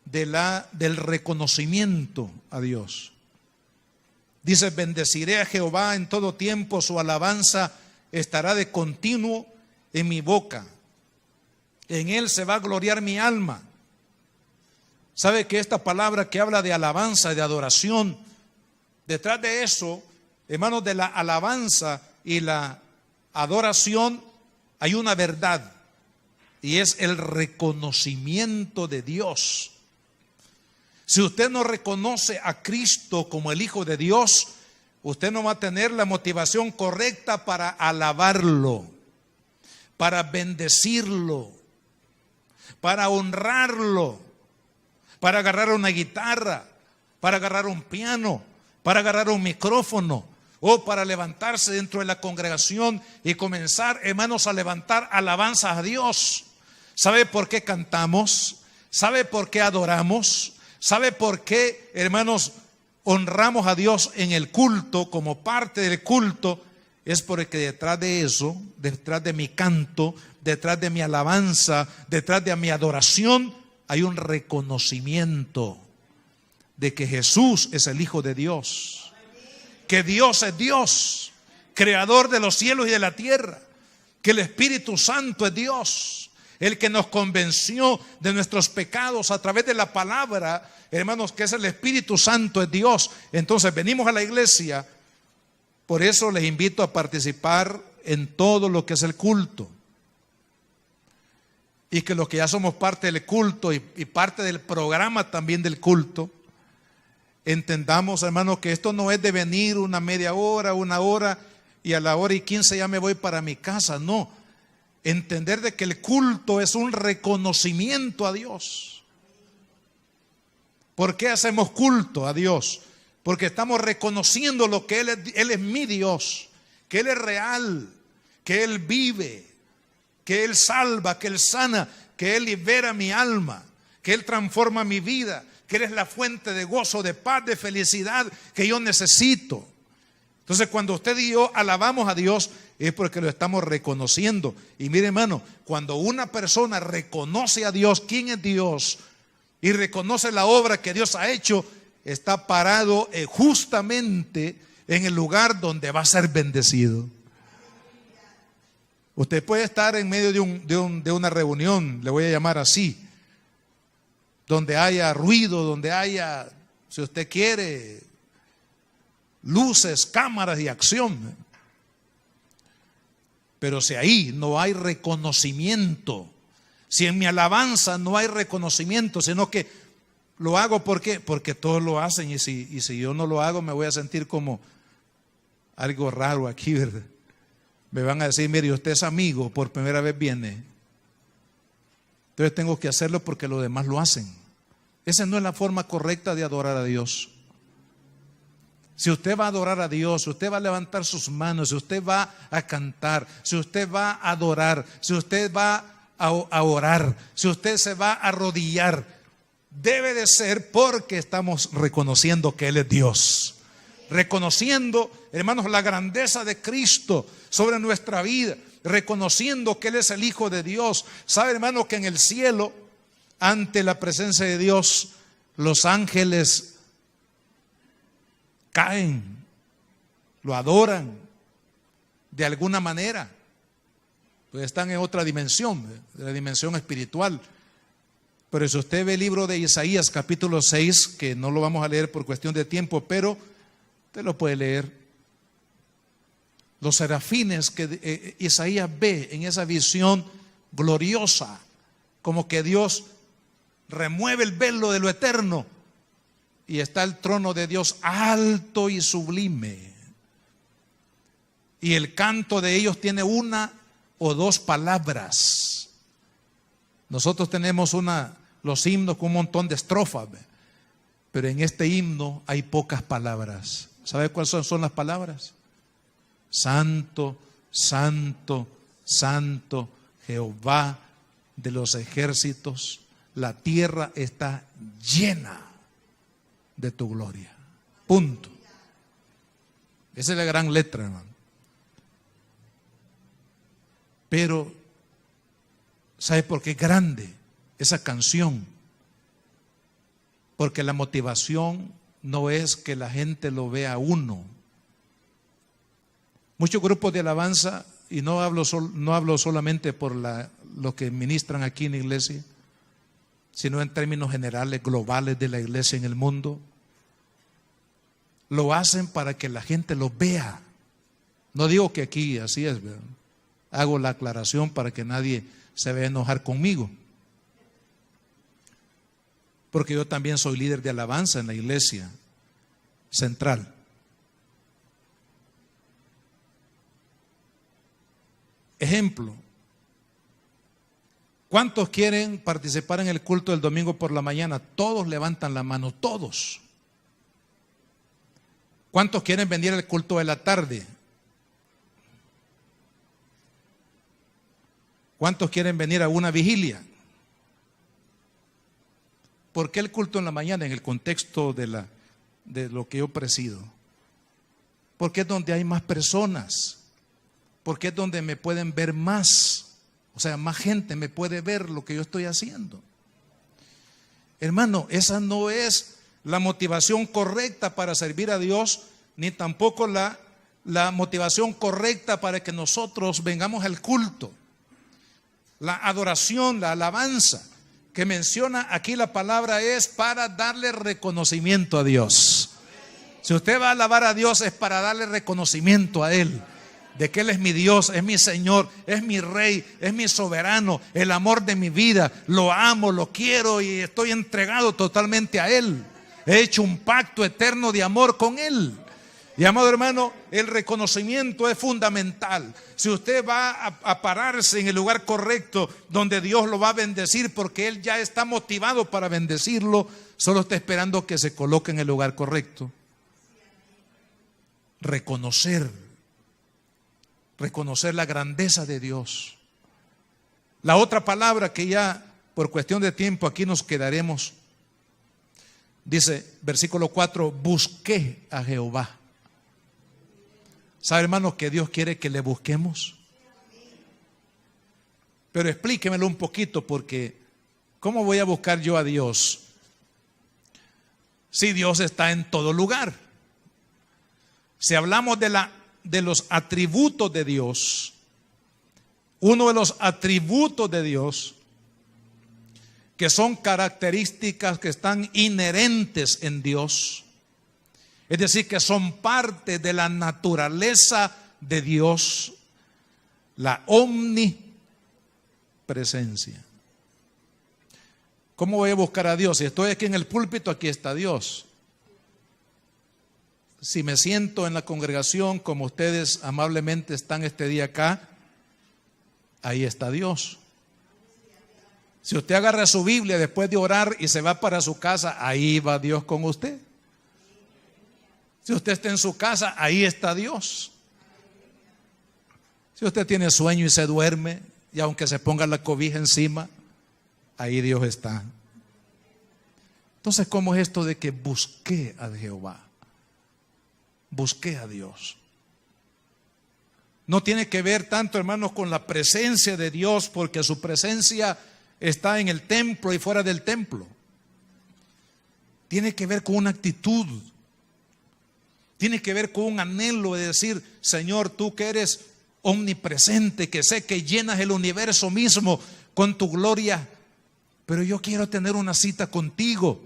del reconocimiento a Dios. Dice, bendeciré a Jehová en todo tiempo, su alabanza estará de continuo en mi boca. En él se va a gloriar mi alma. ¿Sabe que esta palabra que habla de alabanza, de adoración, detrás de eso, hermanos, de la alabanza y la adoración hay una verdad, y es el reconocimiento de Dios. Si usted no reconoce a Cristo como el Hijo de Dios, usted no va a tener la motivación correcta para alabarlo, para bendecirlo, para honrarlo, para agarrar una guitarra, para agarrar un piano, para agarrar un micrófono o para levantarse dentro de la congregación y comenzar, hermanos, a levantar alabanzas a Dios. ¿Sabe por qué cantamos? ¿Sabe por qué adoramos? ¿Sabe por qué, hermanos, honramos a Dios en el culto, como parte del culto? Es porque detrás de eso, detrás de mi canto, detrás de mi alabanza, detrás de mi adoración, hay un reconocimiento de que Jesús es el Hijo de Dios, que Dios es Dios, creador de los cielos y de la tierra, que el Espíritu Santo es Dios, el que nos convenció de nuestros pecados a través de la palabra, hermanos, que es el Espíritu Santo, es Dios. Entonces venimos a la iglesia, por eso les invito a participar en todo lo que es el culto. Y que los que ya somos parte del culto y parte del programa también del culto, entendamos, hermanos, que esto no es de venir una media hora, una hora y a la hora y 15 ya me voy para mi casa, no. Entender de que el culto es un reconocimiento a Dios. ¿Por qué hacemos culto a Dios? Porque estamos reconociendo lo que Él es mi Dios, que Él es real, que Él vive, que Él salva, que Él sana, que Él libera mi alma, que Él transforma mi vida, que Él es la fuente de gozo, de paz, de felicidad que yo necesito. Entonces, cuando usted y yo alabamos a Dios, es porque lo estamos reconociendo. Y mire, hermano, cuando una persona reconoce a Dios, quién es Dios, y reconoce la obra que Dios ha hecho, está parado justamente en el lugar donde va a ser bendecido. Usted puede estar en medio de una reunión, le voy a llamar así, donde haya ruido, donde haya, si usted quiere, luces, cámaras y acción. Pero si ahí no hay reconocimiento, si en mi alabanza no hay reconocimiento, sino que lo hago porque todos lo hacen, y si yo no lo hago me voy a sentir como algo raro aquí, ¿verdad? Me van a decir, mire, usted es amigo, por primera vez viene. Entonces tengo que hacerlo porque los demás lo hacen. Esa no es la forma correcta de adorar a Dios. Si usted va a adorar a Dios, si usted va a levantar sus manos, si usted va a cantar, si usted va a adorar, si usted va a orar, si usted se va a arrodillar, debe de ser porque estamos reconociendo que Él es Dios. Reconociendo, hermanos, la grandeza de Cristo sobre nuestra vida. Reconociendo que Él es el Hijo de Dios. Sabe, hermano, que en el cielo, ante la presencia de Dios, los ángeles caen, lo adoran de alguna manera. Pues están en otra dimensión, de la dimensión espiritual. Pero si usted ve el libro de Isaías capítulo 6, que no lo vamos a leer por cuestión de tiempo, pero usted lo puede leer. Los serafines que Isaías ve en esa visión gloriosa, como que Dios remueve el velo de lo eterno y está el trono de Dios alto y sublime. Y el canto de ellos tiene una o dos palabras. Nosotros tenemos los himnos con un montón de estrofas, pero en este himno hay pocas palabras. ¿Sabe cuáles son las palabras? Santo, santo, santo, Jehová de los ejércitos, la tierra está llena de tu gloria. Punto. Esa es la gran letra, hermano. Pero, ¿sabe por qué es grande esa canción? Porque la motivación no es que la gente lo vea a uno. Muchos grupos de alabanza, y no hablo solamente por lo que ministran aquí en la iglesia, sino en términos generales, globales de la iglesia en el mundo, lo hacen para que la gente lo vea. No digo que aquí así es, ¿verdad? Hago la aclaración para que nadie se vaya a enojar conmigo. Porque yo también soy líder de alabanza en la iglesia central. Ejemplo, ¿cuántos quieren participar en el culto del domingo por la mañana? Todos levantan la mano, todos. ¿Cuántos quieren venir al culto de la tarde? ¿Cuántos quieren venir a una vigilia? ¿Por qué el culto en la mañana en el contexto de lo que yo presido? Porque es donde hay más personas. Porque es donde me pueden ver más. O sea, más gente me puede ver lo que yo estoy haciendo. Hermano, esa no es la motivación correcta para servir a Dios, ni tampoco la motivación correcta para que nosotros vengamos al culto. La adoración, la alabanza que menciona aquí la palabra es para darle reconocimiento a Dios. Si usted va a alabar a Dios es para darle reconocimiento a Él, de que Él es mi Dios, es mi Señor, es mi Rey, es mi soberano, el amor de mi vida. Lo amo, lo quiero y estoy entregado totalmente a Él. He hecho un pacto eterno de amor con Él. Y amado hermano, el reconocimiento es fundamental. Si usted va a pararse en el lugar correcto donde Dios lo va a bendecir, porque Él ya está motivado para bendecirlo, solo está esperando que se coloque en el lugar correcto. Reconocer la grandeza de Dios. La otra palabra que ya por cuestión de tiempo aquí nos quedaremos, dice versículo 4, busqué a Jehová. ¿Sabe, hermanos, que Dios quiere que le busquemos? Pero explíquemelo un poquito, porque ¿cómo voy a buscar yo a Dios si Dios está en todo lugar? Si hablamos de los atributos de Dios, uno de los atributos de Dios que son características que están inherentes en Dios, es decir, que son parte de la naturaleza de Dios, la omnipresencia. ¿Cómo voy a buscar a Dios? Si estoy aquí en el púlpito, aquí está Dios. Si me siento en la congregación como ustedes amablemente están este día acá, ahí está Dios. Si usted agarra su Biblia después de orar y se va para su casa, ahí va Dios con usted. Si usted está en su casa, ahí está Dios. Si usted tiene sueño y se duerme, y aunque se ponga la cobija encima, ahí Dios está. Entonces, ¿cómo es esto de que busqué a Jehová? Busqué a Dios. No tiene que ver tanto, hermanos, con la presencia de Dios, porque su presencia está en el templo y fuera del templo. Tiene que ver con una actitud. Tiene que ver con un anhelo de decir: Señor, tú que eres omnipresente, que sé que llenas el universo mismo con tu gloria, pero yo quiero tener una cita contigo.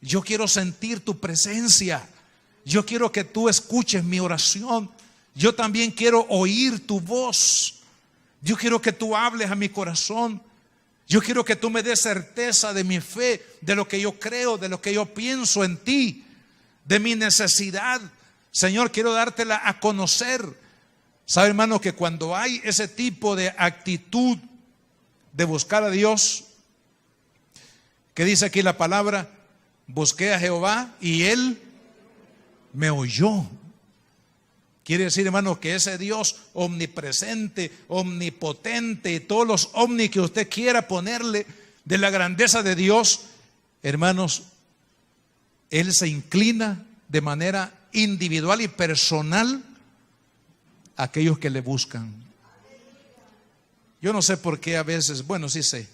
Yo quiero sentir tu presencia. Yo quiero que tú escuches mi oración. Yo también quiero oír tu voz. Yo quiero que tú hables a mi corazón. Yo quiero que tú me des certeza de mi fe, de lo que yo creo, de lo que yo pienso en ti, de mi necesidad. Señor, quiero dártela a conocer. ¿Sabe, hermano, que cuando hay ese tipo de actitud de buscar a Dios, que dice aquí la palabra: busqué a Jehová y Él me oyó? Quiere decir, hermano, que ese Dios omnipresente, omnipotente y todos los omni que usted quiera ponerle de la grandeza de Dios, hermanos, Él se inclina de manera individual y personal a aquellos que le buscan. Yo no sé por qué a veces, bueno, sí sé,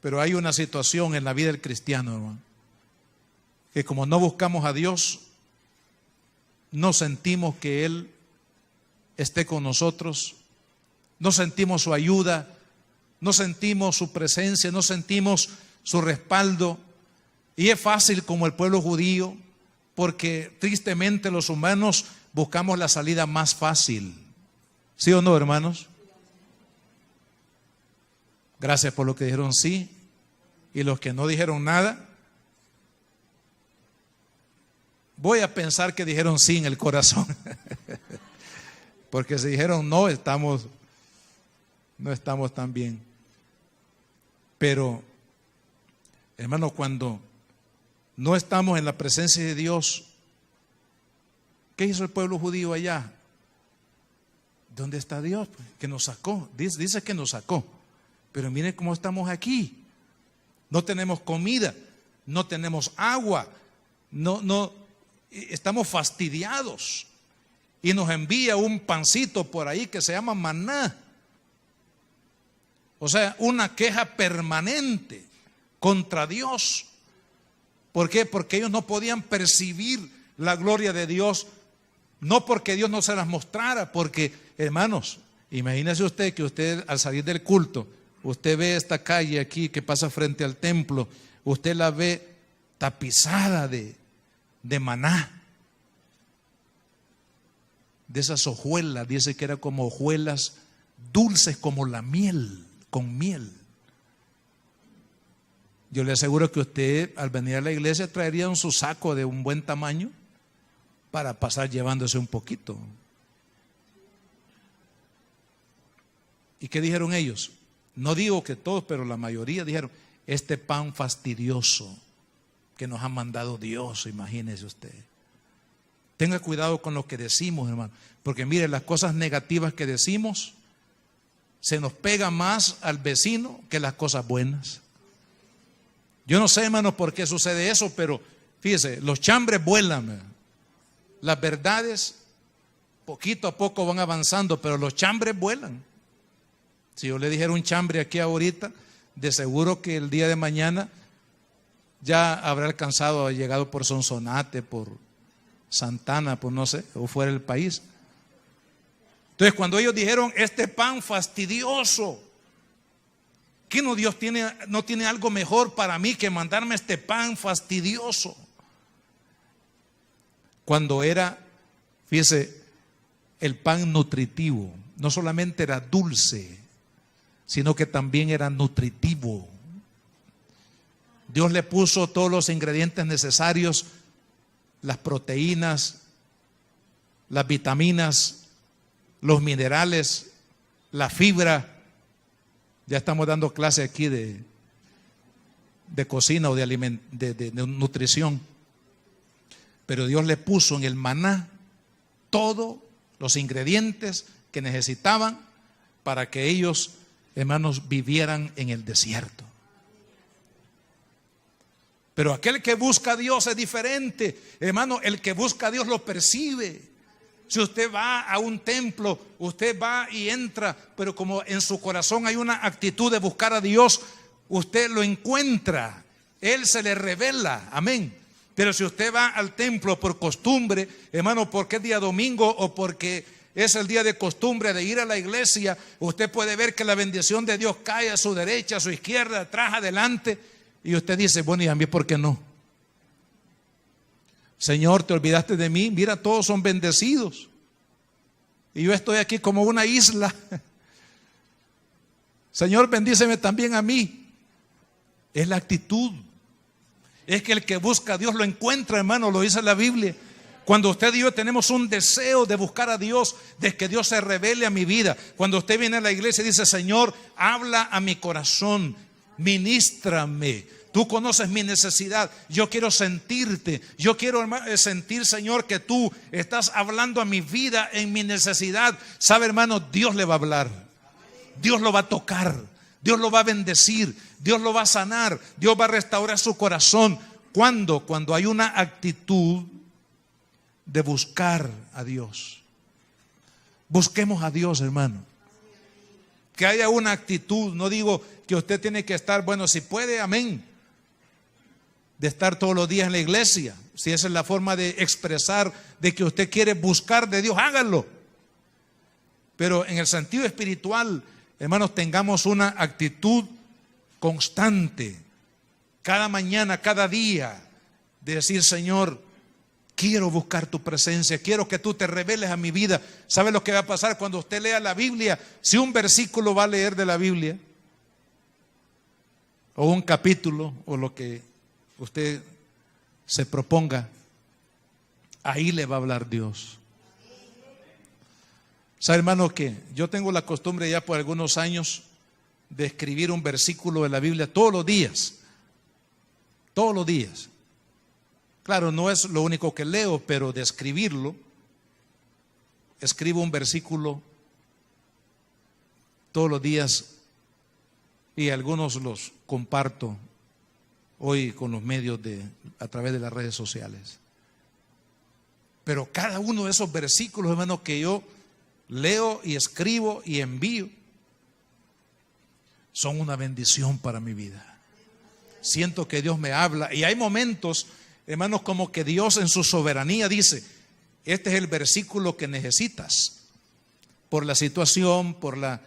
pero hay una situación en la vida del cristiano, hermano, que como no buscamos a Dios, no sentimos que Él esté con nosotros, no sentimos su ayuda, no sentimos su presencia, no sentimos su respaldo. Y es fácil, como el pueblo judío, porque tristemente los humanos buscamos la salida más fácil. ¿Sí o no, hermanos? Gracias por lo que dijeron sí. Y los que no dijeron nada, voy a pensar que dijeron sí en el corazón. Porque si dijeron no, no estamos tan bien. Pero, hermano, cuando no estamos en la presencia de Dios, ¿qué hizo el pueblo judío allá? ¿Dónde está Dios? Que nos sacó. Dice que nos sacó. Pero miren cómo estamos aquí. No tenemos comida, no tenemos agua, estamos fastidiados. Y nos envía un pancito por ahí que se llama maná. O sea, una queja permanente contra Dios. ¿Por qué? Porque ellos no podían percibir la gloria de Dios. No porque Dios no se las mostrara, porque, hermanos, imagínese usted que usted al salir del culto, usted ve esta calle aquí que pasa frente al templo, usted la ve tapizada de maná, de esas hojuelas. Dice que eran como hojuelas dulces como la miel, con miel. Yo le aseguro que usted al venir a la iglesia traería su saco de un buen tamaño para pasar llevándose un poquito. ¿Y qué dijeron ellos? No digo que todos, pero la mayoría dijeron: este pan fastidioso que nos ha mandado Dios, imagínese usted. Tenga cuidado con lo que decimos, hermano, porque mire, las cosas negativas que decimos se nos pega más al vecino que las cosas buenas. Yo no sé, hermano, por qué sucede eso, pero fíjese, los chambres vuelan. Las verdades poquito a poco van avanzando, pero los chambres vuelan. Si yo le dijera un chambre aquí ahorita, de seguro que el día de mañana ya habrá alcanzado, llegado por Sonsonate, por Santana, por no sé, o fuera del país. Entonces, cuando ellos dijeron: este pan fastidioso, ¿qué no Dios no tiene algo mejor para mí que mandarme este pan fastidioso? Cuando era, fíjese, el pan nutritivo, no solamente era dulce, sino que también era nutritivo. Dios le puso todos los ingredientes necesarios, las proteínas, las vitaminas, los minerales, la fibra. Ya estamos dando clase aquí de cocina o de nutrición. Pero Dios le puso en el maná todos los ingredientes que necesitaban para que ellos, hermanos, vivieran en el desierto. Pero aquel que busca a Dios es diferente. Hermano, el que busca a Dios lo percibe. Si usted va a un templo, usted va y entra, pero como en su corazón hay una actitud de buscar a Dios, usted lo encuentra. Él se le revela. Amén. Pero si usted va al templo por costumbre, hermano, porque es día domingo o porque es el día de costumbre de ir a la iglesia, usted puede ver que la bendición de Dios cae a su derecha, a su izquierda, atrás, adelante. Y usted dice, bueno, ¿y a mí por qué no? Señor, te olvidaste de mí. Mira, todos son bendecidos. Y yo estoy aquí como una isla. Señor, bendíceme también a mí. Es la actitud. Es que el que busca a Dios lo encuentra, hermano, lo dice la Biblia. Cuando usted y yo tenemos un deseo de buscar a Dios, de que Dios se revele a mi vida. Cuando usted viene a la iglesia y dice, Señor, habla a mi corazón, ministrame. Tú conoces mi necesidad. Yo quiero sentirte. Yo quiero sentir, Señor, que tú estás hablando a mi vida en mi necesidad. ¿Sabe, hermano? Dios le va a hablar. Dios lo va a tocar. Dios lo va a bendecir. Dios lo va a sanar. Dios va a restaurar su corazón. ¿Cuándo? Cuando hay una actitud de buscar a Dios. Busquemos a Dios, hermano. Que haya una actitud. No digo que usted tiene que estar, bueno, si puede, amén, de estar todos los días en la iglesia. Si esa es la forma de expresar de que usted quiere buscar de Dios, hágalo. Pero en el sentido espiritual, hermanos, tengamos una actitud constante, cada mañana, cada día, de decir, Señor, quiero buscar tu presencia, quiero que tú te reveles a mi vida. ¿Sabe lo que va a pasar cuando usted lea la Biblia? Si un versículo va a leer de la Biblia, o un capítulo, o lo que usted se proponga, ahí le va a hablar Dios. ¿Sabe, hermano, que yo tengo la costumbre ya por algunos años de escribir un versículo de la Biblia todos los días? Todos los días. Claro, no es lo único que leo, pero de escribirlo, escribo un versículo todos los días y algunos los comparto hoy con los medios a través de las redes sociales. Pero cada uno de esos versículos, hermano, que yo leo y escribo y envío, son una bendición para mi vida. Siento que Dios me habla y hay momentos, hermanos, como que Dios en su soberanía dice, este es el versículo que necesitas por la situación, por la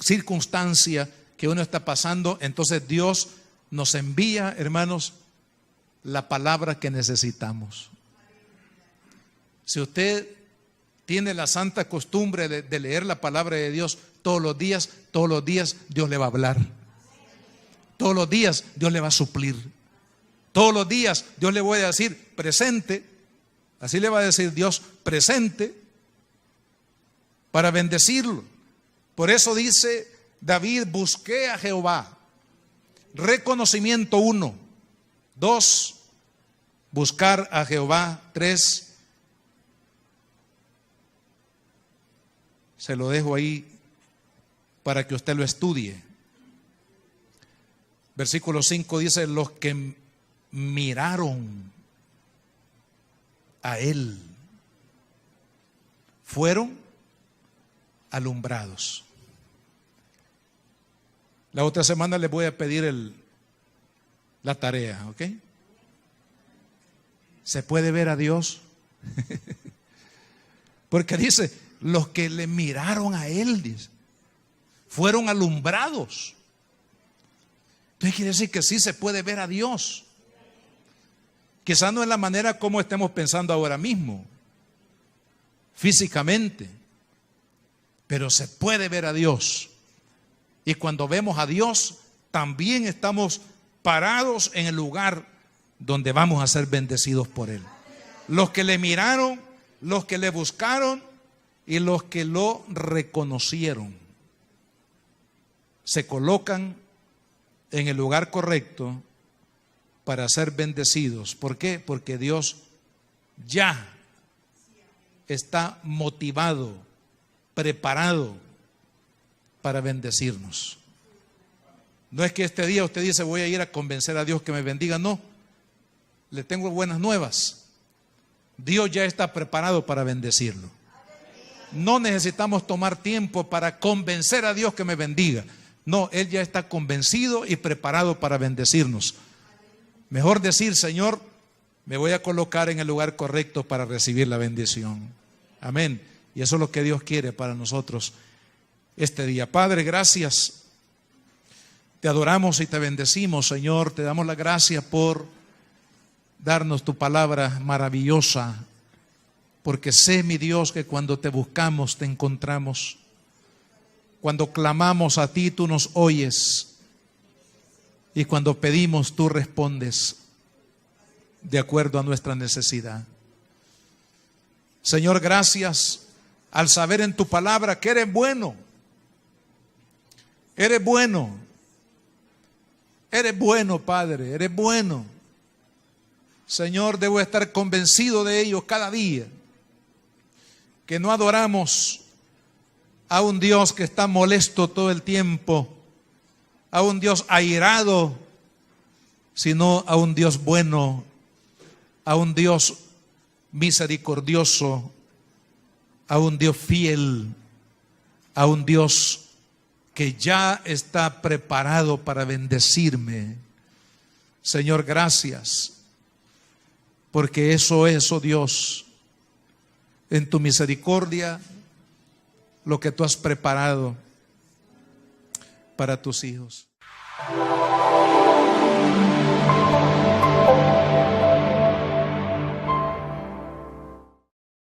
circunstancia que uno está pasando. Entonces Dios nos envía, hermanos, la palabra que necesitamos. Si usted tiene la santa costumbre de leer la palabra de Dios todos los días Dios le va a hablar. Todos los días Dios le va a suplir. Todos los días Dios le va a decir presente. Así le va a decir Dios presente para bendecirlo. Por eso dice David, busqué a Jehová. Reconocimiento 1. 2, buscar a Jehová. 3, se lo dejo ahí para que usted lo estudie. Versículo 5 dice, los que miraron a él fueron alumbrados. La otra semana les voy a pedir la tarea, ¿ok? ¿Se puede ver a Dios? Porque dice, los que le miraron a él, dice, fueron alumbrados. Entonces quiere decir que sí se puede ver a Dios. Quizás no es la manera como estemos pensando ahora mismo, físicamente, pero se puede ver a Dios. Y cuando vemos a Dios, también estamos parados en el lugar donde vamos a ser bendecidos por Él. Los que le miraron, los que le buscaron y los que lo reconocieron, se colocan en el lugar correcto para ser bendecidos. ¿Por qué? Porque Dios ya está motivado, preparado para bendecirnos. No es que este día usted dice voy a ir a convencer a Dios que me bendiga, no. le tengo buenas nuevas. Dios ya está preparado para bendecirlo. No necesitamos tomar tiempo para convencer a Dios que me bendiga. No, Él ya está convencido y preparado para bendecirnos. Mejor decir: Señor, me voy a colocar en el lugar correcto para recibir la bendición. Amén. Y eso es lo que Dios quiere para nosotros este día. Padre, gracias. Te adoramos y te bendecimos, Señor. Te damos la gracia por darnos tu palabra maravillosa, porque sé, mi Dios, que cuando te buscamos te encontramos. Cuando clamamos a ti, tú nos oyes, y cuando pedimos, tú respondes de acuerdo a nuestra necesidad. Señor, gracias al saber en tu palabra que eres bueno. Eres bueno. Eres bueno, Padre, eres bueno. Señor, debo estar convencido de ello cada día, que no adoramos a un Dios que está molesto todo el tiempo, a un Dios airado, sino a un Dios bueno, a un Dios misericordioso, a un Dios fiel, a un Dios que ya está preparado para bendecirme. Señor, gracias, porque eso es, oh Dios, en tu misericordia, lo que tú has preparado para tus hijos.